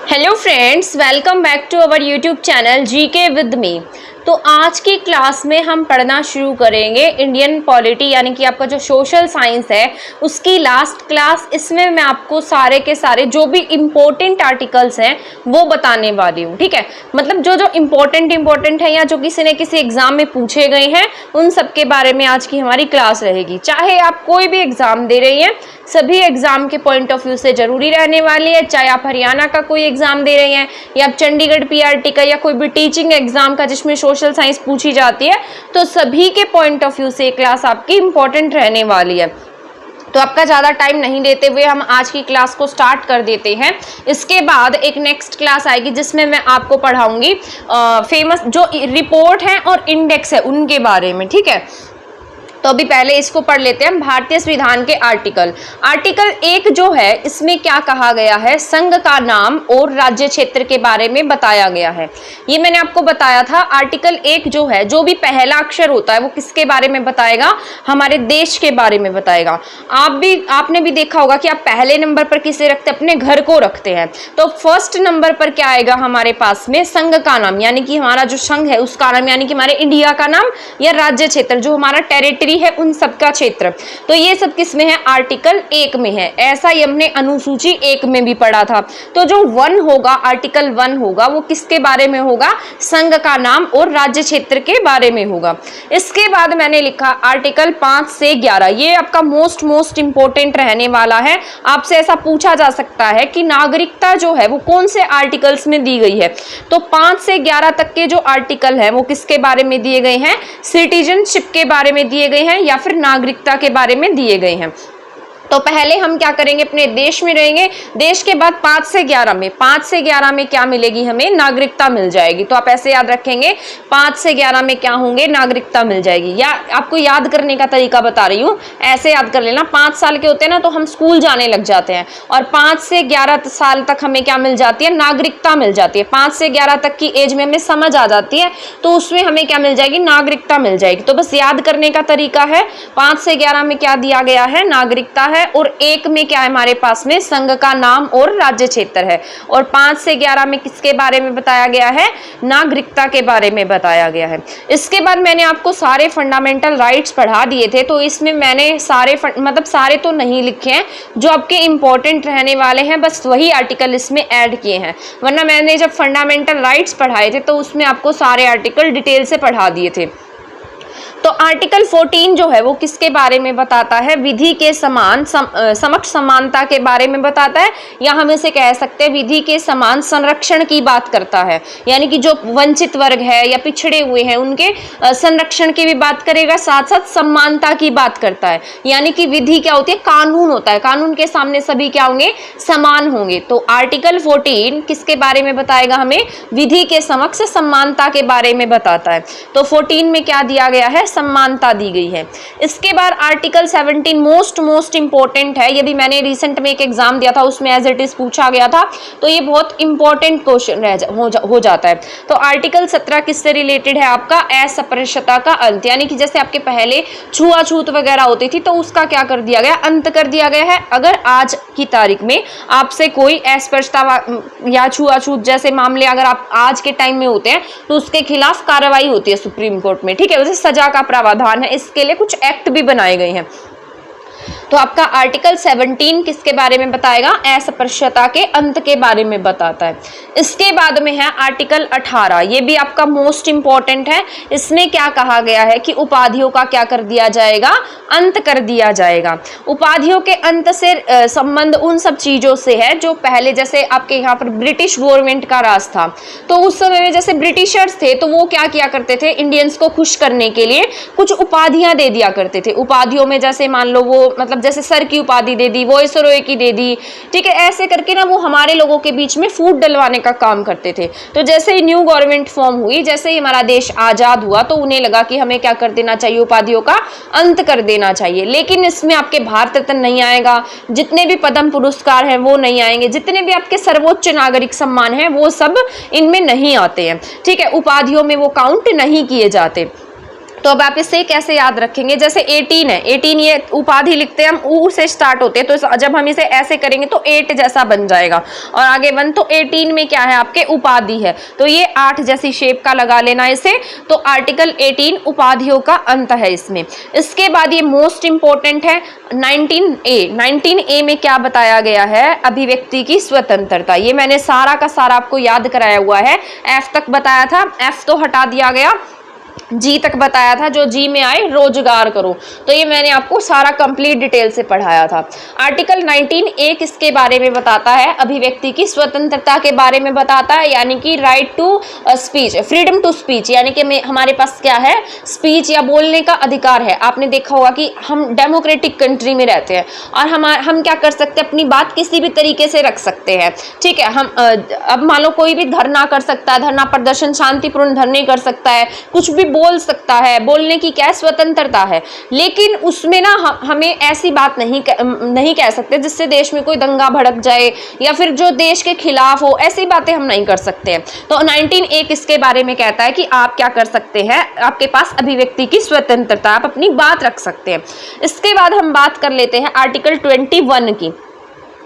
Hello friends, welcome back to our YouTube channel GK with me. तो आज की class में हम पढ़ना शुरू करेंगे इंडियन पॉलिटी यानी कि आपका जो सोशल साइंस है उसकी लास्ट क्लास। इसमें मैं आपको सारे के सारे जो भी इम्पोर्टेंट आर्टिकल्स हैं वो बताने वाली हूँ। ठीक है, मतलब जो जो इम्पोर्टेंट है या जो किसी ने किसी एग्जाम में पूछे गए हैं उन सब के बारे में आज की हमारी क्लास रहेगी। चाहे आप कोई भी एग्जाम दे रही हैं, सभी एग्जाम के पॉइंट ऑफ व्यू से जरूरी रहने वाली है। चाहे आप हरियाणा का कोई एग्जाम दे रहे हैं या आप चंडीगढ़ पीआरटी का या कोई भी टीचिंग एग्जाम का जिसमें सोशल साइंस पूछी जाती है, तो सभी के पॉइंट ऑफ व्यू से क्लास आपकी इंपॉर्टेंट रहने वाली है। तो आपका ज़्यादा टाइम नहीं लेते हुए हम आज की क्लास को स्टार्ट कर देते हैं। इसके बाद एक नेक्स्ट क्लास आएगी जिसमें मैं आपको पढ़ाऊंगी फेमस जो रिपोर्ट है और इंडेक्स है उनके बारे में। ठीक है, तो अभी पहले इसको पढ़ लेते हैं। भारतीय संविधान के आर्टिकल 1 जो है इसमें क्या कहा गया है, संघ का नाम और राज्य क्षेत्र के बारे में बताया गया है। ये मैंने आपको बताया था। आर्टिकल 1 जो है, जो भी पहला अक्षर होता है वो किसके बारे में बताएगा, हमारे देश के बारे में बताएगा। आपने भी देखा होगा कि आप पहले नंबर पर किसे रखते हैं, अपने घर को रखते हैं। तो फर्स्ट नंबर पर क्या आएगा हमारे पास में, संघ का नाम, यानी कि हमारा जो संघ है उसका नाम, यानी कि हमारे इंडिया का नाम, या राज्य क्षेत्र जो हमारा टेरिटरी है उन सबका क्षेत्र। तो ये सब किस में है, आर्टिकल 1 में है। ऐसा ही हमने अनुसूची 1 में भी पढ़ा था। तो जो 1 होगा, आर्टिकल 1 होगा, वो किसके बारे में होगा, संघ का नाम और राज्य क्षेत्र के बारे में होगा। इसके बाद मैंने लिखा आर्टिकल 5 से 11, ये आपका मोस्ट इंपोर्टेंट रहने वाला है। आपसे ऐसा पूछा जा सकता है कि नागरिकता जो है वो कौन से आर्टिकल्स में दी गई है। तो 5 से 11 तक के जो आर्टिकल है वो किसके बारे में दिए गए हैं, सिटीजनशिप के बारे में दिए गए हैं या फिर नागरिकता के बारे में दिए गए हैं। तो पहले हम क्या करेंगे, अपने देश में रहेंगे। देश के बाद 5 से 11 में क्या मिलेगी, हमें नागरिकता मिल जाएगी। तो आप ऐसे याद रखेंगे, 5 से 11 में क्या होंगे, नागरिकता मिल जाएगी। या आपको याद करने का तरीका बता रही हूँ, ऐसे याद कर लेना। 5 साल के होते हैं ना तो हम स्कूल जाने लग जाते हैं, और 5 से 11 साल तक हमें क्या मिल जाती है, नागरिकता मिल जाती है। 5 से 11 तक की एज में हमें समझ आ जाती है, तो उसमें हमें क्या मिल जाएगी, नागरिकता मिल जाएगी। तो बस याद करने का तरीका है, 5 से 11 में क्या दिया गया है, नागरिकता है, और 1 में क्या है हमारे पास में, संघ का नाम और राज्य क्षेत्र है। और 5 से 11 में किसके बारे में बताया गया है, नागरिकता के बारे में बताया गया है। इसके बाद मैंने आपको सारे फंडामेंटल राइट्स पढ़ा दिए थे, तो इसमें मैंने सारे तो नहीं लिखे हैं, जो आपके इंपॉर्टेंट रहने वाले हैं बस वही आर्टिकल इसमें ऐड किए हैं। वरना मैंने जब फंडामेंटल राइट्स पढ़ाए थे तो उसमें आपको सारे आर्टिकल डिटेल से पढ़ा दिए थे। तो आर्टिकल 14 जो है वो किसके बारे में बताता है, विधि के समान समक्ष समानता के बारे में बताता है, या हम इसे कह सकते हैं विधि के समान संरक्षण की बात करता है। यानी कि जो वंचित वर्ग है या पिछड़े हुए हैं उनके संरक्षण की भी बात करेगा, साथ साथ समानता की बात करता है। यानी कि विधि क्या होती है, कानून होता है, कानून के सामने सभी क्या होंगे, समान होंगे। तो आर्टिकल 14 किसके बारे में बताएगा, हमें विधि के समक्ष समानता के बारे में बताता है। तो 14 में क्या दिया गया है, समानता दी गई है। इसके बाद आर्टिकल 17 मोस्ट इंपॉर्टेंट है। यदि मैंने रिसेंट में एक एग्जाम दिया था उसमें एज इट इज पूछा गया था, तो ये बहुत इंपॉर्टेंट क्वेश्चन हो जाता है। तो आर्टिकल 17 किससे रिलेटेड है, आपका अस्पृश्यता का अंत। यानी कि जैसे आपके पहले छुआछूत वगैरह होती थी तो उसका क्या कर दिया गया, अंत कर दिया गया है। अगर आज की तारीख में आपसे कोई अस्पृश्यता या छुआछूत जैसे मामले अगर आप आज के टाइम में होते हैं तो उसके खिलाफ कार्रवाई होती है सुप्रीम कोर्ट में। ठीक है, वैसे सजा का प्रावधान है, इसके लिए कुछ एक्ट भी बनाए गए हैं। तो आपका आर्टिकल 17 किसके बारे में बताएगा, अस्पृश्यता के अंत के बारे में बताता है। इसके बाद में है आर्टिकल 18, ये भी आपका मोस्ट इंपॉर्टेंट है। इसमें क्या कहा गया है कि उपाधियों का क्या कर दिया जाएगा, अंत कर दिया जाएगा। उपाधियों के अंत से संबंध उन सब चीजों से है जो पहले, जैसे आपके यहाँ पर ब्रिटिश गवर्नमेंट का राज था, तो उस समय में जैसे ब्रिटिशर्स थे तो वो क्या किया करते थे, इंडियंस को खुश करने के लिए कुछ उपाधियां दे दिया करते थे। उपाधियों में जैसे मान लो वो मतलब जैसे सर की उपाधि दे दी, वॉइसरॉय की दे दी। ठीक है, ऐसे करके ना वो हमारे लोगों के बीच में फूट डलवाने का काम करते थे। तो जैसे ही न्यू गवर्नमेंट फॉर्म हुई, जैसे ही हमारा देश आजाद हुआ, तो उन्हें लगा कि हमें क्या कर देना चाहिए, उपाधियों का अंत कर देना चाहिए। लेकिन इसमें आपके भारत रत्न नहीं आएगा, जितने भी पद्म पुरस्कार हैं वो नहीं आएंगे, जितने भी आपके सर्वोच्च नागरिक सम्मान हैं वो सब इनमें नहीं आते हैं। ठीक है, उपाधियों में वो काउंट नहीं किए जाते। तो अब आप इसे कैसे याद रखेंगे, जैसे 18 है, 18 ये उपाधि लिखते हैं हम, ऊ से स्टार्ट होते हैं, तो जब हम इसे ऐसे करेंगे तो 8 जैसा बन जाएगा, और आगे 1, तो 18 में क्या है आपके उपाधि है, तो ये 8 जैसी शेप का लगा लेना इसे। तो आर्टिकल 18 उपाधियों का अंत है इसमें। इसके बाद ये मोस्ट इंपॉर्टेंट है 19A में क्या बताया गया है, अभिव्यक्ति की स्वतंत्रता। ये मैंने सारा का सारा आपको याद कराया हुआ है, F तक बताया था, F तो हटा दिया गया, जी तक बताया था, जो जी में आए रोजगार करो, तो ये मैंने आपको सारा कंप्लीट डिटेल से पढ़ाया था। आर्टिकल 19A किसके बारे में बताता है, अभिव्यक्ति की स्वतंत्रता के बारे में बताता है, यानी कि right to speech, freedom to speech, यानी कि हमारे पास क्या है, स्पीच या बोलने का अधिकार है। आपने देखा होगा कि हम डेमोक्रेटिक कंट्री में रहते हैं और हम क्या कर सकते हैं, अपनी बात किसी भी तरीके से रख सकते हैं, ठीक है। हम अब मान लो कोई भी धरना कर सकता है, धरना प्रदर्शन शांतिपूर्ण धरने कर सकता है, कुछ भी बोल सकता है, बोलने की क्या स्वतंत्रता है, लेकिन उसमें ना हमें ऐसी बात नहीं कह सकते जिससे देश में कोई दंगा भड़क जाए या फिर जो देश के खिलाफ हो, ऐसी बातें हम नहीं कर सकते हैं। तो 19A किसके बारे में कहता है कि आप क्या कर सकते हैं, आपके पास अभिव्यक्ति की स्वतंत्रता, आप अपनी बात रख सकते हैं। इसके बाद हम बात कर लेते हैं आर्टिकल 21 की।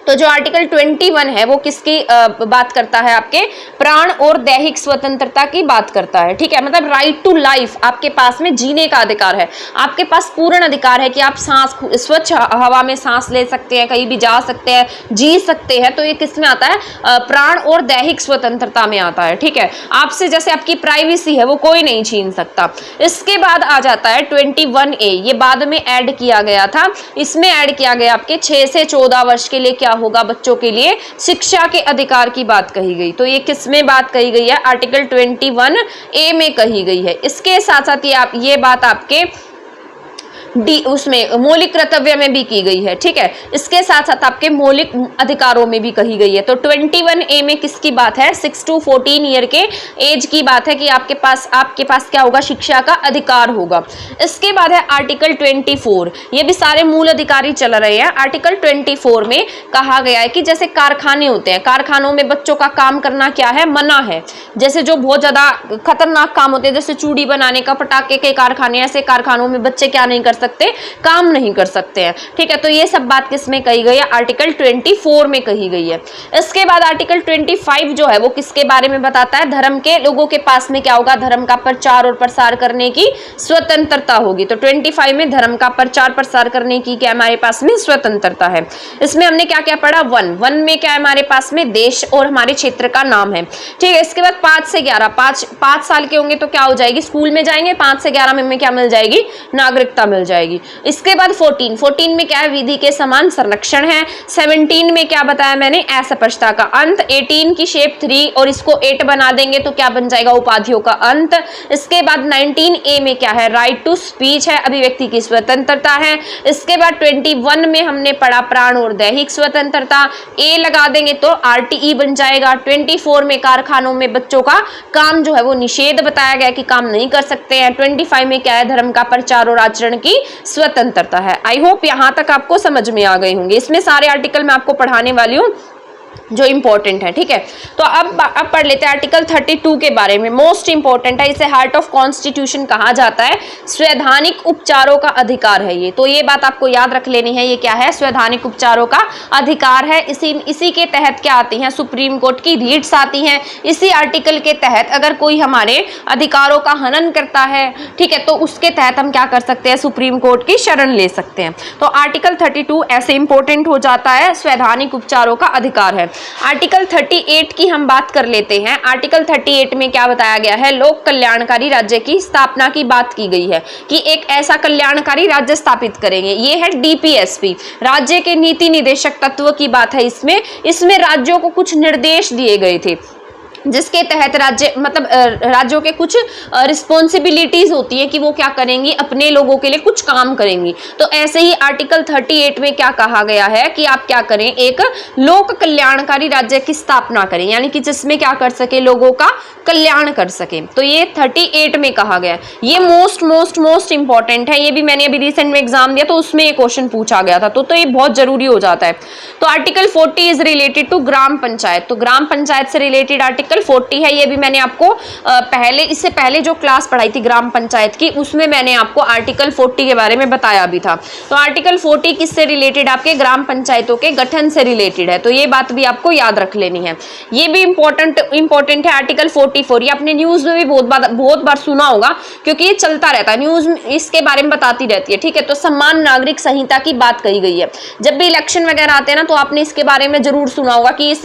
तो जो आर्टिकल 21 है वो किसकी बात करता है, आपके प्राण और दैहिक स्वतंत्रता की बात करता है, ठीक है। मतलब राइट टू लाइफ, आपके पास में जीने का अधिकार है, आपके पास पूर्ण अधिकार है कि आप सांस, स्वच्छ हवा में सांस ले सकते हैं, कहीं भी जा सकते हैं, जी सकते हैं। तो ये किस में आता है, प्राण और दैहिक स्वतंत्रता में आता है, ठीक है। आपसे जैसे आपकी प्राइवेसी है वो कोई नहीं छीन सकता। इसके बाद आ जाता है 21A, ये बाद में ऐड किया गया था, इसमें ऐड किया गया आपके 6 से 14 वर्ष के लिए क्या होगा, बच्चों के लिए शिक्षा के अधिकार की बात कही गई। तो ये किस में बात कही गई है, आर्टिकल 21A में कही गई है। इसके साथ साथ ये बात आपके उसमें मौलिक कर्तव्य में भी की गई है, ठीक है। इसके साथ साथ आपके मौलिक अधिकारों में भी कही गई है। तो 21A में किसकी बात है, 6 to 14 ईयर के एज की बात है कि आपके पास क्या होगा, शिक्षा का अधिकार होगा। इसके बाद है आर्टिकल 24, ये भी सारे मूल अधिकारी चल रहे हैं। आर्टिकल 24 में कहा गया है कि जैसे कारखाने होते हैं, कारखानों में बच्चों का काम करना क्या है, मना है। जैसे जो बहुत ज्यादा खतरनाक काम होते हैं, जैसे चूड़ी बनाने का, पटाखे के कारखाने, ऐसे कारखानों में बच्चे क्या नहीं कर सकते, काम नहीं कर सकते हैं, ठीक है। तो ये सब बात किसमें कही गई है, आर्टिकल 24 में कही गई है। इसके बाद आर्टिकल 25 जो है वो किसके बारे में बताता है, धर्म के लोगों के पास में क्या होगा, धर्म का प्रचार और प्रसार करने की स्वतंत्रता होगी। तो 25 में धर्म का प्रचार प्रसार करने की क्या हमारे पास में स्वतंत्रता है। इसमें हमने क्या क्या पढ़ा, 1 में क्या है हमारे पास में, देश और हमारे क्षेत्र का नाम है, ठीक है। इसके बाद 5 से 11, 5 साल के होंगे तो क्या हो जाएगी, स्कूल में जाएंगे, 5 से 11 में हमें क्या मिल जाएगी, नागरिकता मिल जाएगी। इसके बाद 14 में क्या है, विधि के समान संरक्षण है। 17 में क्या बताया मैंने, असपष्टता का अंत। 18 की शेप 3 और इसको 8 बना देंगे तो क्या बन जाएगा, उपाधियों का अंत। इसके बाद 19A में क्या है, राइट टू स्पीच है, अभिव्यक्ति की स्वतंत्रता है। इसके बाद 21 में हमने पढ़ा प्राण और दैहिक स्वतंत्रता, A लगा देंगे तो RTE बन जाएगा। 24 में कारखानों में बच्चों का काम जो है वो निषेध बताया गया कि काम नहीं कर सकते हैं। 25 में क्या है, धर्म का प्रचार और आचरण की स्वतंत्रता है। आई होप यहां तक आपको समझ में आ गए होंगे। इसमें सारे आर्टिकल मैं आपको पढ़ाने वाली हूँ जो इंपॉर्टेंट है, ठीक है। तो अब पढ़ लेते हैं आर्टिकल 32 के बारे में, मोस्ट इंपॉर्टेंट है, इसे हार्ट ऑफ कॉन्स्टिट्यूशन कहा जाता है। स्वैधानिक उपचारों का अधिकार है ये, तो ये बात आपको याद रख लेनी है, ये क्या है, स्वैधानिक उपचारों का अधिकार है। इसी के तहत क्या आती हैं, सुप्रीम कोर्ट की रीट्स आती हैं। इसी आर्टिकल के तहत अगर कोई हमारे अधिकारों का हनन करता है, ठीक है, तो उसके तहत हम क्या कर सकते हैं, सुप्रीम कोर्ट की शरण ले सकते हैं। तो आर्टिकल 32 ऐसे इंपॉर्टेंट हो जाता है, स्वैधानिक उपचारों का अधिकार है। आर्टिकल 38 की हम बात कर लेते हैं। आर्टिकल 38 में क्या बताया गया है, लोक कल्याणकारी राज्य की स्थापना की बात की गई है कि एक ऐसा कल्याणकारी राज्य स्थापित करेंगे। ये है DPSP, राज्य के नीति निदेशक तत्व की बात है। इसमें राज्यों को कुछ निर्देश दिए गए थे जिसके तहत राज्यों के कुछ रिस्पॉन्सिबिलिटीज होती है कि वो क्या करेंगी, अपने लोगों के लिए कुछ काम करेंगी। तो ऐसे ही आर्टिकल 38 में क्या कहा गया है कि आप क्या करें, एक लोक कल्याणकारी राज्य की स्थापना करें, यानी कि जिसमें क्या कर सके, लोगों का कल्याण कर सके। तो ये 38 में कहा गया। ये मोस्ट इंपॉर्टेंट है, ये भी मैंने अभी रिसेंट में एग्जाम दिया तो उसमें ये क्वेश्चन पूछा गया था, तो ये बहुत जरूरी हो जाता है। तो आर्टिकल 40 इज रिलेटेड टू ग्राम पंचायत। तो ग्राम पंचायत से रिलेटेड आर्टिकल आर्टिकल 40 है, ये भी मैंने आपको इससे पहले जो क्लास पढ़ाई थी ग्राम पंचायत की, उसमें मैंने आपको आर्टिकल 40 के बारे में बताया भी था। तो आर्टिकल 40 किससे रिलेटेड, आपके ग्राम पंचायतों के गठन से रिलेटेड है, तो ये बात भी आपको याद रख लेनी है। ये भी इंपॉर्टेंट है आर्टिकल 44, ये आपने न्यूज में भी बहुत बार सुना होगा, क्योंकि ये चलता रहता है, न्यूज इसके बारे में बताती रहती है, ठीक है। तो समान नागरिक संहिता की बात कही गई है। जब भी इलेक्शन वगैरह आते हैं ना, तो आपने इसके बारे में जरूर सुना होगा कि इस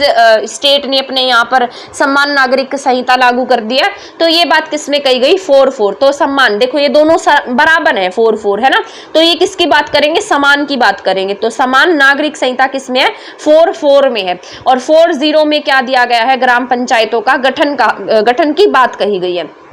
स्टेट ने अपने यहाँ पर समान नागरिक संहिता लागू कर दिया। तो ये बात किसमें कही गई, 4-4। तो समान, देखो ये दोनों बराबर है, 4-4 है ना। तो ये किसकी बात करेंगे, समान की बात करेंगे। तो समान नागरिक संहिता किसमें है, 4-4 में है। और 4-0 में क्या दिया गया है, ग्राम पंचायतों का गठन की बात कही गई है।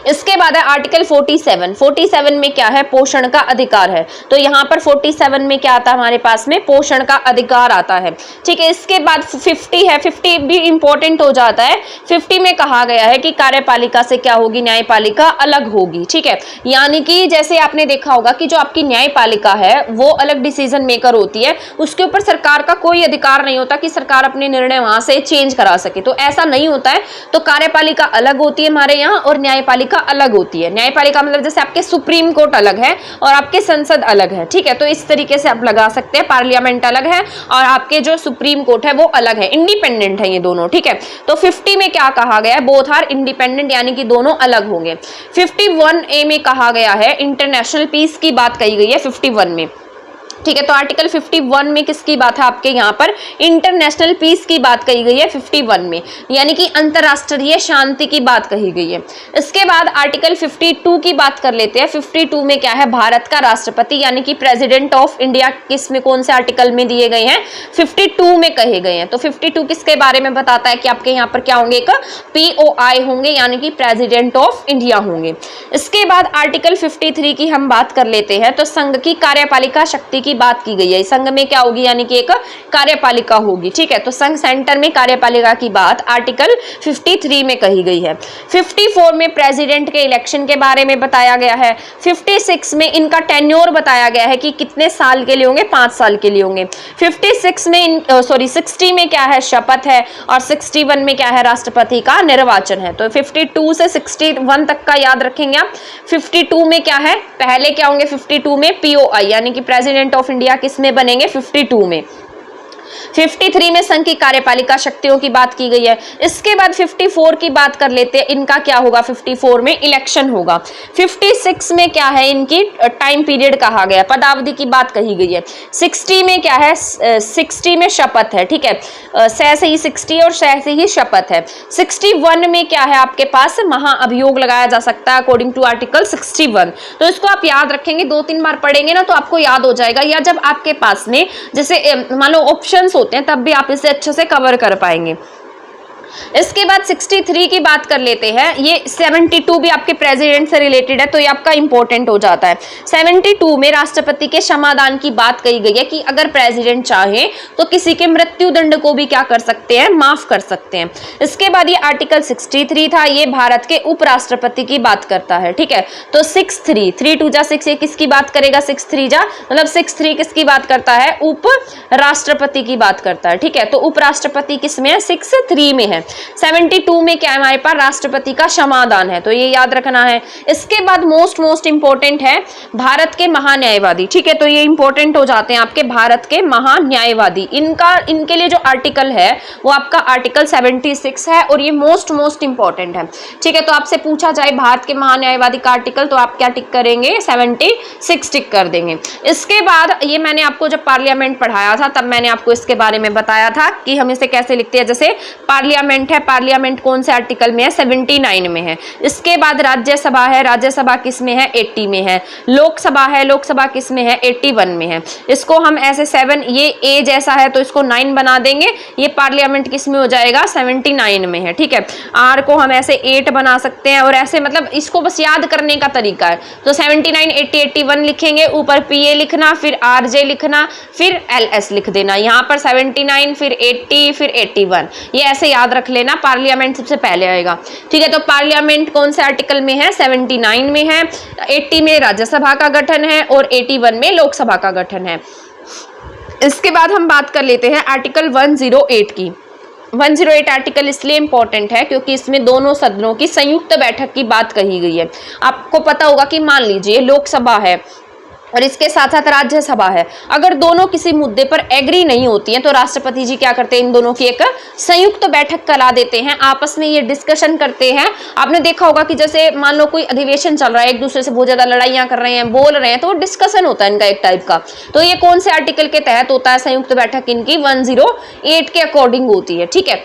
इसके बाद है आर्टिकल 47 में क्या है, पोषण का अधिकार है। तो यहाँ पर 47 में क्या आता है हमारे पास में, पोषण का अधिकार आता है, ठीक है। इसके बाद 50 है, 50 भी इंपॉर्टेंट हो जाता है। 50 में कहा गया है कि कार्यपालिका से क्या होगी, न्यायपालिका अलग होगी, ठीक है। यानी कि जैसे आपने देखा होगा कि जो आपकी न्यायपालिका है वो अलग डिसीजन मेकर होती है, उसके ऊपर सरकार का कोई अधिकार नहीं होता कि सरकार अपने निर्णय वहां से चेंज करा सके, तो ऐसा नहीं होता है। तो कार्यपालिका अलग होती है हमारे यहाँ और न्यायपालिका अलग होती है। न्यायपालिका मतलब जैसे आपके सुप्रीम कोर्ट अलग है और आपके संसद अलग है, ठीक है। तो इस तरीके से आप लगा सकते हैं, पार्लियामेंट अलग है और आपके जो सुप्रीम कोर्ट है वो अलग है, इंडिपेंडेंट है ये दोनों, ठीक है। तो 50 में क्या कहा गया है, बोथ आर इंडिपेंडेंट, यानी कि दोनों अलग होंगे। 51A में कहा गया है इंटरनेशनल पीस की बात कही गई है 51 में, ठीक है। तो आर्टिकल 51 में किसकी बात है, आपके यहाँ पर इंटरनेशनल पीस की बात कही गई है 51 में, यानी कि अंतरराष्ट्रीय शांति की बात कही गई है। इसके बाद आर्टिकल 52 की बात कर लेते हैं। 52 में क्या है, भारत का राष्ट्रपति यानी कि प्रेसिडेंट ऑफ इंडिया किस में, कौन से आर्टिकल में दिए गए हैं, 52 में कहे गए हैं। तो 52 किसके बारे में बताता है कि आपके यहाँ पर क्या होंगे, एक POI होंगे, यानी कि प्रेसिडेंट ऑफ इंडिया होंगे। इसके बाद आर्टिकल 53 की हम बात कर लेते हैं। तो संघ की कार्यपालिका शक्ति की बात की गई है। संघ में क्या होगी, यानी कि एक कार्यपालिका होगी, ठीक है। तो संघ सेंटर में कार्यपालिका की बात आर्टिकल 53 में कही गई है। 54 में प्रेसिडेंट के इलेक्शन के बारे में बताया गया है। 56 में इनका टेन्योर बताया गया है कि कितने साल के लिए होंगे, 5 साल के लिए होंगे। 56 में 60 में क्या है, शपथ है, और 61 में क्या है, राष्ट्रपति का निर्वाचन है। तो 52 से 61 तक का याद रखेंगे आप। 52 में क्या है, पहले क्या होंगे, 52 में POI यानी कि प्रेसिडेंट ऑफ इंडिया किस में बनेंगे, 52 में। 53 में संघ की कार्यपालिका शक्तियों की बात की गई है। इसके बाद 54 की बात कर लेते हैं, इनका क्या होगा, 54 में इलेक्शन होगा। 56 में क्या है, इनकी टाइम पीरियड कहा गया, पदावधि की बात कही गई है। 60 में क्या है, 60 में शपथ है, ठीक है, स से ही 60 और श से ही शपथ है। 61 में क्या है, आपके पास महाअभियोग लगाया जा सकता है अकॉर्डिंग टू आर्टिकल 61। तो इसको आप याद रखेंगे, 2-3 बार पढ़ेंगे ना तो आपको याद हो जाएगा, या जब आपके पास में जैसे मान लो ऑप्शंस होते हैं तब भी आप इसे अच्छे से कवर कर पाएंगे। इसके बाद 63 की बात कर लेते हैं। ये 72 भी आपके प्रेसिडेंट से रिलेटेड है, तो ये आपका इंपॉर्टेंट हो जाता है। 72 में राष्ट्रपति के क्षमादान की बात कही गई है कि अगर प्रेसिडेंट चाहे तो किसी के मृत्यु दंड को भी क्या कर सकते हैं, माफ कर सकते हैं। इसके बाद ये आर्टिकल 63 था, ये भारत के उपराष्ट्रपति की बात करता है, ठीक है। तो 63 3 2 जा 6, ये किसकी बात करेगा, 6-3 जा मतलब 6-3 किसकी बात करता है, उप राष्ट्रपति की बात करता है, ठीक है। तो उपराष्ट्रपति किसमें है, 6-3 में है। 72 में क्या है हमारे पास, राष्ट्रपति का क्षमादान है, तो ये याद रखना है। इसके बाद मोस्ट इंपॉर्टेंट है भारत के महान्यायवादी, ठीक है। तो ये इंपॉर्टेंट हो जाते हैं आपके भारत के महान्यायवादी। इनके लिए जो आर्टिकल है वो आपका आर्टिकल 76 है और ये मोस्ट इंपॉर्टेंट है, ठीक है। तो आपसे पूछा जाए भारत के महान्यायवादी का आर्टिकल, तो आप क्या टिक करेंगे, 76 टिक कर देंगे। इसके बाद ये मैंने आपको जब पार्लियामेंट पढ़ाया था तब मैंने आपको इसके बारे में बताया था कि हम इसे कैसे लिखते हैं। जैसे पार्लियामेंट है, पार्लियामेंट कौन से आर्टिकल में है, 79 में है। इसके बाद राज्यसभा है, राज्यसभा किस में है, 80 में है। लोकसभा है, लोकसभा किस में है, 81 में है। इसको हम ऐसे 7, ये ए जैसा है तो इसको 9 बना देंगे, ये पार्लियामेंट किस में हो जाएगा, 79 में है, ठीक है। आर को हम ऐसे 8 बना सकते हैं और ऐसे, मतलब इसको बस याद करने का तरीका है। तो 79, 80, 81 लिखेंगे, ऊपर PA लिखना, फिर RJ लिखना, फिर LS लिख देना। यहाँ पर 79, फिर 80, फिर 81, ये ऐसे याद रख लेना। पार्लियामेंट सबसे पहले आएगा, ठीक है। तो पार्लियामेंट कौन से आर्टिकल में है, 79 में है। 80 में राज्यसभा का गठन है और 81 में लोकसभा का गठन है। इसके बाद हम बात कर लेते हैं आर्टिकल 108 की। 108 आर्टिकल इसलिए इंपॉर्टेंट है क्योंकि इसमें दोनों सदनों की संयुक्त बैठक की बात कही गई है। आपको पता होगा कि मान लीजिए लोकसभा है और इसके साथ साथ राज्यसभा है, अगर दोनों किसी मुद्दे पर एग्री नहीं होती हैं तो राष्ट्रपति जी क्या करते हैं, इन दोनों की एक संयुक्त बैठक करा देते हैं, आपस में ये डिस्कशन करते हैं। आपने देखा होगा कि जैसे मान लो कोई अधिवेशन चल रहा है, एक दूसरे से बहुत ज्यादा लड़ाइयां कर रहे हैं, बोल रहे हैं, तो डिस्कशन होता है इनका एक टाइप का। तो ये कौन से आर्टिकल के तहत होता है संयुक्त बैठक, इनकी 108 के अकॉर्डिंग होती है। ठीक है,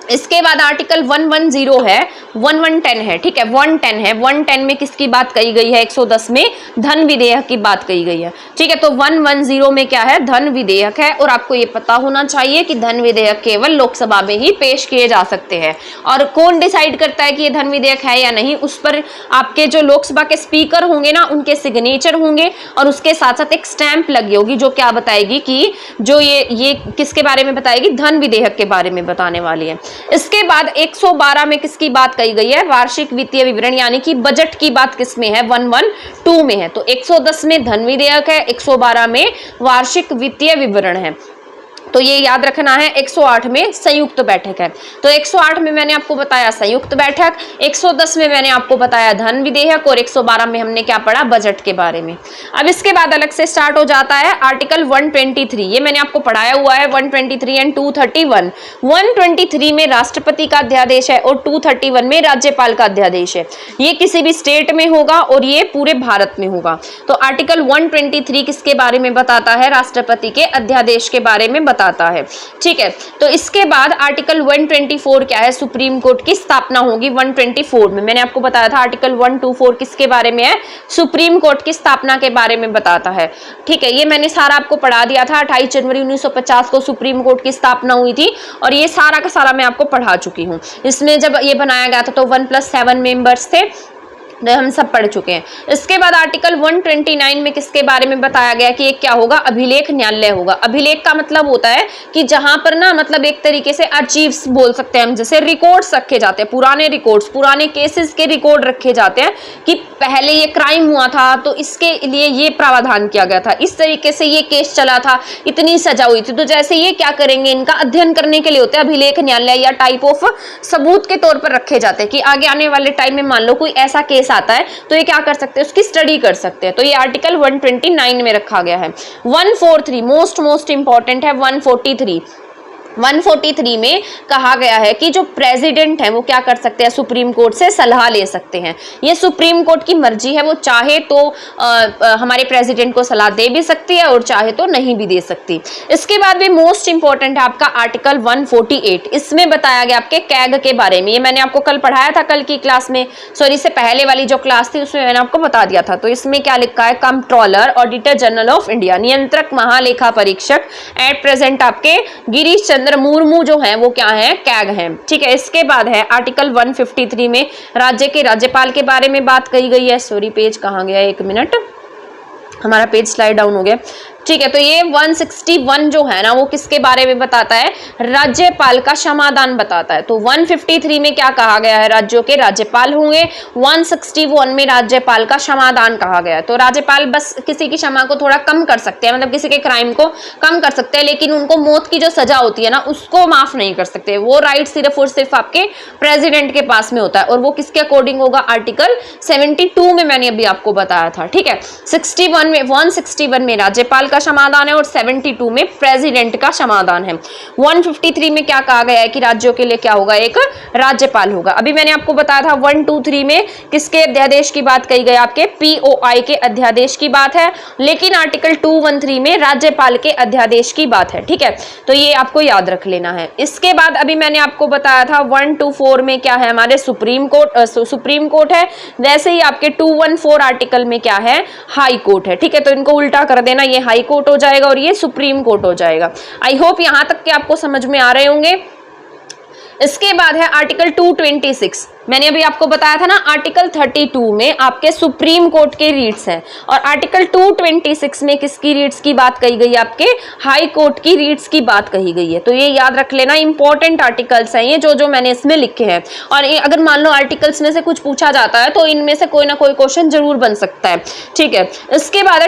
इसके बाद आर्टिकल 110 है, 1110 है। ठीक है, 110 है, 110 में किसकी बात कही गई है, 110 में धन विधेयक की बात कही गई है। ठीक है, तो 110 में क्या है, धन विधेयक है। और आपको ये पता होना चाहिए कि धन विधेयक केवल लोकसभा में ही पेश किए जा सकते हैं। और कौन डिसाइड करता है कि ये धन विधेयक है या नहीं, उस पर आपके जो लोकसभा के स्पीकर होंगे ना, उनके सिग्नेचर होंगे और उसके साथ साथ एक स्टैंप लगी होगी जो क्या बताएगी कि जो ये किसके बारे में बताएगी, धन विधेयक के बारे में बताने वाली है। इसके बाद 112 में किसकी बात कही गई है, वार्षिक वित्तीय विवरण यानी कि बजट की बात किसमें है, 112 में है। तो 110 में धन विधेयक है, 112 में वार्षिक वित्तीय विवरण है। तो ये याद रखना है। 108 में संयुक्त बैठक है। तो 108 में मैंने आपको बताया संयुक्त बैठक, 110 में मैंने आपको बताया धन विधेयक और 112 में हमने क्या पढ़ा, बजट के बारे में। अब इसके बाद अलग से स्टार्ट हो जाता है आर्टिकल 123, ये मैंने आपको पढ़ाया हुआ है, 123 एंड 231। 123 में राष्ट्रपति का अध्यादेश है और 231 में राज्यपाल का अध्यादेश है। ये किसी भी स्टेट में होगा और ये पूरे भारत में होगा। तो आर्टिकल 123 किसके बारे में बताता है, राष्ट्रपति के अध्यादेश के बारे में बताता है। ठीक है, तो इसके बाद आर्टिकल 124 क्या है, सुप्रीम कोर्ट की स्थापना होगी 124 में। मैंने आपको बताया था आर्टिकल 124 किसके बारे में है, सुप्रीम कोर्ट की स्थापना के बारे में बताता है। ठीक है, ये मैंने सारा आपको पढ़ा दिया था। 28 जनवरी 1950 को सुप्रीम कोर्ट की स्थापना हुई थी और ये सारा का सारा मैं आपको पढ़ा चुकी हूँ। इसमें जब ये बनाया गया था तो 1+7 मेंबर्स थे, हम सब पढ़ चुके हैं। इसके बाद आर्टिकल 129 में किसके बारे में बताया गया कि एक क्या होगा, अभिलेख न्यायालय होगा। अभिलेख का मतलब होता है कि जहां पर ना मतलब एक तरीके से आर्चीव्स बोल सकते हैं हम, जैसे रिकॉर्ड्स रखे जाते हैं, पुराने रिकॉर्ड्स, पुराने केसेस के रिकॉर्ड रखे जाते हैं कि पहले ये क्राइम हुआ था तो इसके लिए ये प्रावधान किया गया था, इस तरीके से ये केस चला था, इतनी सजा हुई थी। तो जैसे ये क्या करेंगे, इनका अध्ययन करने के लिए होते हैं अभिलेख न्यायालय या टाइप ऑफ सबूत के तौर पर रखे जाते हैं कि आगे आने वाले टाइम में मान लो कोई ऐसा केस आता है तो ये क्या कर सकते हैं, उसकी स्टडी कर सकते हैं। तो ये आर्टिकल 129 में रखा गया है। 143 मोस्ट इंपॉर्टेंट है। 143 में कहा गया है कि जो प्रेसिडेंट है वो क्या कर सकते हैं, सुप्रीम कोर्ट से सलाह ले सकते हैं। ये सुप्रीम कोर्ट की मर्जी है, वो चाहे तो हमारे प्रेसिडेंट को सलाह दे भी सकती है और चाहे तो नहीं भी दे सकती। इसके बाद भी मोस्ट इंपॉर्टेंट है आपका आर्टिकल 148। इसमें बताया गया आपके कैग के बारे में। ये मैंने आपको कल पढ़ाया था, कल की क्लास में, सॉरी इससे पहले वाली जो क्लास थी उसमें मैंने आपको बता दिया था। तो इसमें क्या लिखा है, controller auditor general of India, नियंत्रक महालेखा परीक्षक एट प्रेजेंट आपके गिरीश चंद्र मुर्मू जो हैं वो क्या है, कैग हैं। ठीक है, इसके बाद है आर्टिकल 153 में राज्य के राज्यपाल के बारे में बात कही गई है। सॉरी पेज कहाँ गया, एक मिनट, हमारा पेज स्लाइड डाउन हो गया। ठीक है, तो ये 161 जो है ना वो किसके बारे में बताता है, राज्यपाल का समाधान बताता है। तो 153 में क्या कहा गया है, राज्यों के राज्यपाल होंगे। 161 में राज्यपाल का समाधान कहा गया है। तो राज्यपाल बस किसी की क्षमा को थोड़ा कम कर सकते हैं, मतलब किसी के क्राइम को कम कर सकते हैं, लेकिन उनको मौत की जो सजा होती है ना उसको माफ नहीं कर सकते। वो राइट सिर्फ और सिर्फ आपके प्रेसिडेंट के पास में होता है और वो किसके अकॉर्डिंग होगा, आर्टिकल 72 में मैंने अभी आपको बताया था। ठीक है, 161 में राज्यपाल का समाधान है और 72 में प्रेसिडेंट का समाधान है। 153 में क्या कहा गया है कि राज्यों के लिए क्या होगा, एक राज्यपाल होगा। अभी मैंने आपको बताया था 123 में किसके अध्यादेश की बात कही गई, आपके POI के अध्यादेश की बात है, लेकिन आर्टिकल 213 में राज्यपाल के अध्यादेश की बात है। ठीक है, तो ये आपको याद रख लेना है। इसके बाद अभी मैंने आपको बताया था 124 में क्या है, हमारे सुप्रीम कोर्ट है। वैसे ही आपके 214 आर्टिकल में क्या है, हाई कोर्ट है। ठीक है, तो इनको उल्टा कर देना, ये हाई कोर्ट हो जाएगा और ये सुप्रीम कोर्ट हो जाएगा। आई होप यहां तक के आपको समझ में आ रहे होंगे। इसके बाद है आर्टिकल 226 मैंने अभी आपको बताया था ना, आर्टिकल 32 में आपके सुप्रीम कोर्ट के रीट्स हैं और आर्टिकल 226 में किसकी रीट्स की बात कही गई है, आपके हाई कोर्ट की रीट्स की बात कही गई है। तो ये याद रख लेना, इंपॉर्टेंट आर्टिकल्स हैं ये जो मैंने इसमें लिखे हैं। और अगर मान लो आर्टिकल्स में से कुछ पूछा जाता है तो इनमें से कोई ना कोई क्वेश्चन जरूर बन सकता है, ठीक है। इसके बाद है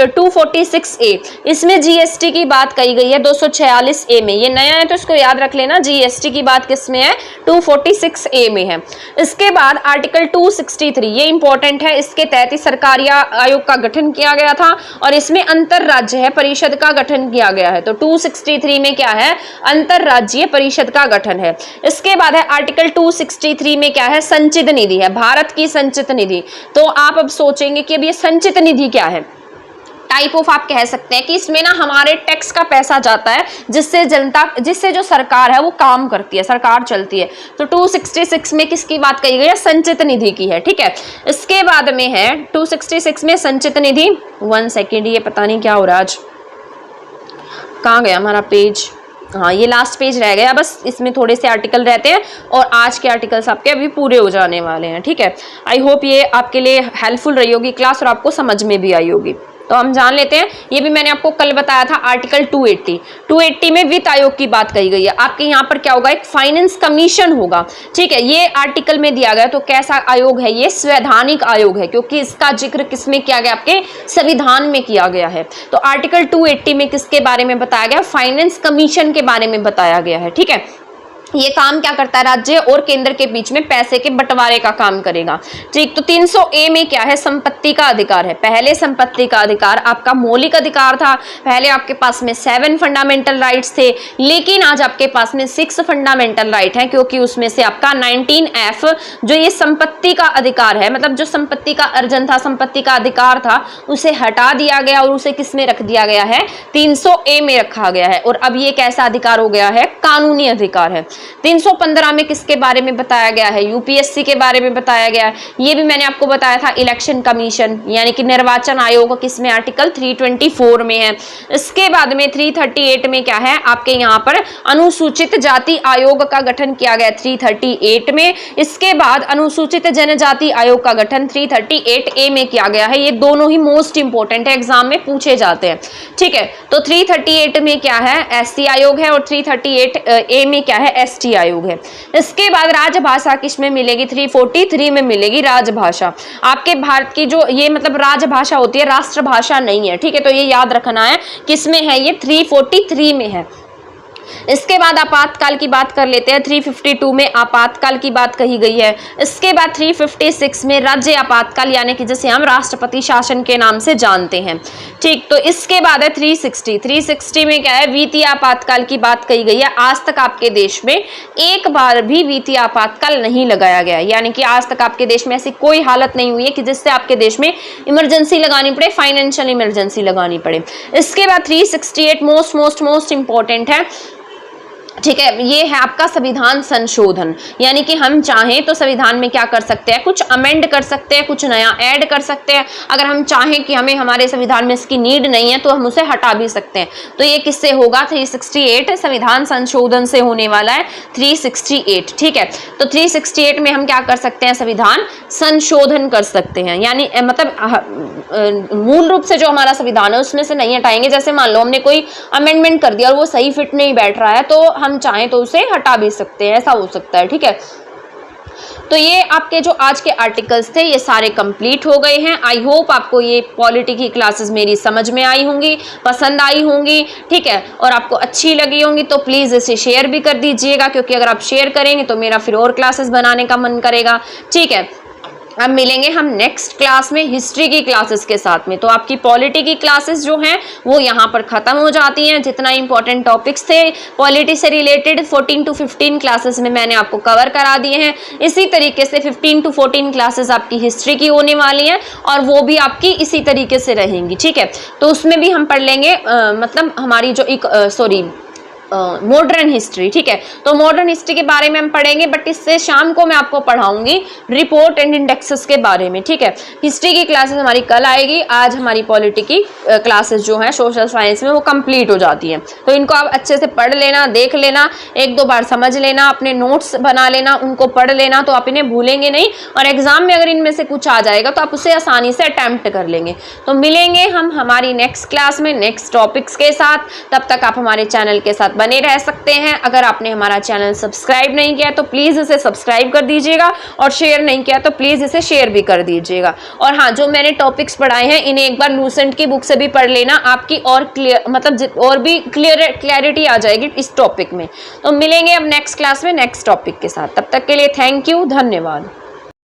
246A, इसमें जीएसटी की बात कही गई है 246A में, ये नया है तो इसको याद रख लेना, जीएसटी की बात किसमें है, 246A में है। इसके बाद आर्टिकल 263, ये इंपॉर्टेंट है, इसके तहत सरकारी आयोग का गठन किया गया था और इसमें अंतरराज्य परिषद का गठन किया गया है। तो 263 में क्या है, अंतरराज्यीय परिषद का गठन है। इसके बाद है आर्टिकल 263 में क्या है, संचित निधि है, भारत की संचित निधि। तो आप अब सोचेंगे कि अब ये संचित निधि क्या है, टाइप ऑफ आप कह सकते हैं कि इसमें ना हमारे टैक्स का पैसा जाता है जिससे जो सरकार है वो काम करती है, सरकार चलती है। तो 266 में किसकी बात कही गई है, संचित निधि की है, ठीक है। इसके बाद में है 266 में संचित निधि, 1 सेकेंड, ये पता नहीं क्या हो रहा है आज, कहाँ गया हमारा पेज, हाँ ये लास्ट पेज रह गया, बस इसमें थोड़े से आर्टिकल रहते हैं और आज के आर्टिकल्स आपके अभी पूरे हो जाने वाले हैं, ठीक है। आई होप ये आपके लिए हेल्पफुल रही होगी क्लास और आपको समझ में भी आई होगी। तो हम जान लेते हैं, ये भी मैंने आपको कल बताया था, आर्टिकल 280 में वित्त आयोग की बात कही गई है। आपके यहाँ पर क्या होगा, एक फाइनेंस कमीशन होगा, ठीक है, ये आर्टिकल में दिया गया। तो कैसा आयोग है ये, संवैधानिक आयोग है, क्योंकि इसका जिक्र किसमें किया गया, आपके संविधान में किया गया है। तो आर्टिकल 280 में किसके बारे में बताया गया, फाइनेंस कमीशन के बारे में बताया गया है, ठीक है। ये काम क्या करता है, राज्य और केंद्र के बीच में पैसे के बंटवारे का काम करेगा, ठीक। तो 300A में क्या है, संपत्ति का अधिकार है। पहले संपत्ति का अधिकार आपका मौलिक अधिकार था, पहले आपके पास में 7 फंडामेंटल राइट्स थे, लेकिन आज आपके पास में 6 फंडामेंटल राइट है, क्योंकि उसमें से आपका 19F जो ये संपत्ति का अधिकार है, मतलब जो संपत्ति का अर्जन था, संपत्ति का अधिकार था, उसे हटा दिया गया और उसे किस में रख दिया गया है, 300A में रखा गया है। और अब ये कैसा अधिकार हो गया है, कानूनी अधिकार है। 315 में किसके बारे में बताया गया है, यूपीएससी के बारे में बताया गया है। ये भी मैंने आपको बताया था, इलेक्शन कमीशन यानी कि निर्वाचन आयोग, किसमें, आर्टिकल 324 में है। इसके बाद में 338 में क्या है, आपके यहाँ पर अनुसूचित जाति आयोग का गठन किया गया 338 में। इसके बाद अनुसूचित जनजाति आयोग का गठन 338A में किया गया है। ये दोनों ही मोस्ट इंपोर्टेंट है, एग्जाम में पूछे जाते हैं, ठीक है। तो 338 में क्या है, एससी आयोग है और 338A में क्या है, एसटी आयोग है। इसके बाद राजभाषा किसमें मिलेगी, 343 में मिलेगी राजभाषा। आपके भारत की जो ये मतलब राजभाषा होती है, राष्ट्रभाषा नहीं है, ठीक है। तो ये याद रखना है, किसमें है ये, 343 में है। इसके बाद आपातकाल की बात कर लेते हैं, 352 में आपातकाल की बात कही गई है। इसके बाद 356 में राज्य आपातकाल यानी कि जिसे हम राष्ट्रपति शासन के नाम से जानते हैं, ठीक। तो इसके बाद है 360 में क्या है, वित्तीय आपातकाल की बात कही गई है। आज तक आपके देश में एक बार भी वित्तीय आपातकाल नहीं लगाया गया, यानी कि आज तक आपके देश में ऐसी कोई हालत नहीं हुई है कि जिससे आपके देश में इमरजेंसी लगानी पड़े, फाइनेंशियल इमरजेंसी लगानी पड़े। इसके बाद 368 मोस्ट इंपॉर्टेंट है, ठीक है। ये है आपका संविधान संशोधन, यानी कि हम चाहें तो संविधान में क्या कर सकते हैं, कुछ अमेंड कर सकते हैं, कुछ नया ऐड कर सकते हैं। अगर हम चाहें कि हमें हमारे संविधान में इसकी नीड नहीं है तो हम उसे हटा भी सकते हैं। तो ये किससे होगा, 368 संविधान संशोधन से होने वाला है, 368, ठीक है। तो 368 में हम क्या कर सकते हैं, संविधान संशोधन कर सकते हैं, यानी मतलब मूल रूप से जो हमारा संविधान है उसमें से नहीं हटाएंगे। जैसे मान लो हमने कोई अमेंडमेंट कर दिया और वो सही फिट नहीं बैठ रहा है तो हम चाहें तो उसे हटा भी सकते हैं, ऐसा हो सकता है, ठीक है। तो ये आपके जो आज के आर्टिकल्स थे ये सारे कंप्लीट हो गए हैं। आई होप आपको ये पॉलिटी की क्लासेस मेरी समझ में आई होंगी, पसंद आई होंगी, ठीक है, और आपको अच्छी लगी होंगी। तो प्लीज़ इसे शेयर भी कर दीजिएगा, क्योंकि अगर आप शेयर करेंगे तो मेरा फिर और क्लासेस बनाने का मन करेगा, ठीक है। अब मिलेंगे हम नेक्स्ट क्लास में हिस्ट्री की क्लासेस के साथ में। तो आपकी पॉलिटी की क्लासेस जो हैं वो यहाँ पर ख़त्म हो जाती हैं। जितना इंपॉर्टेंट टॉपिक्स थे पॉलिटी से रिलेटेड 14 to 15 क्लासेस में मैंने आपको कवर करा दिए हैं। इसी तरीके से 15 to 14 क्लासेस आपकी हिस्ट्री की होने वाली हैं और वो भी आपकी इसी तरीके से रहेंगी, ठीक है। तो उसमें भी हम पढ़ लेंगे मतलब हमारी जो मॉडर्न हिस्ट्री, ठीक है। तो मॉडर्न हिस्ट्री के बारे में हम पढ़ेंगे, बट इससे शाम को मैं आपको पढ़ाऊंगी रिपोर्ट एंड इंडेक्सेस के बारे में, ठीक है। हिस्ट्री की क्लासेस हमारी कल आएगी, आज हमारी पॉलिटी की क्लासेस जो हैं सोशल साइंस में वो कंप्लीट हो जाती हैं। तो इनको आप अच्छे से पढ़ लेना, देख लेना, एक दो बार समझ लेना, अपने नोट्स बना लेना, उनको पढ़ लेना, तो आप इन्हें भूलेंगे नहीं और एग्जाम में अगर इनमें से कुछ आ जाएगा तो आप उसे आसानी से अटेम्प्ट कर लेंगे। तो मिलेंगे हम हमारी नेक्स्ट क्लास में नेक्स्ट टॉपिक्स के साथ, तब तक आप हमारे चैनल के साथ बने रह सकते हैं। अगर आपने हमारा चैनल सब्सक्राइब नहीं किया तो प्लीज इसे सब्सक्राइब कर दीजिएगा और शेयर नहीं किया तो प्लीज इसे शेयर भी कर दीजिएगा। और हाँ, जो मैंने टॉपिक्स पढ़ाए हैं इन्हें एक बार लूसेंट की बुक से भी पढ़ लेना, आपकी और क्लियर मतलब और भी क्लैरिटी आ जाएगी इस टॉपिक में। तो मिलेंगे अब नेक्स्ट क्लास में नेक्स्ट टॉपिक के साथ, तब तक के लिए थैंक यू, धन्यवाद।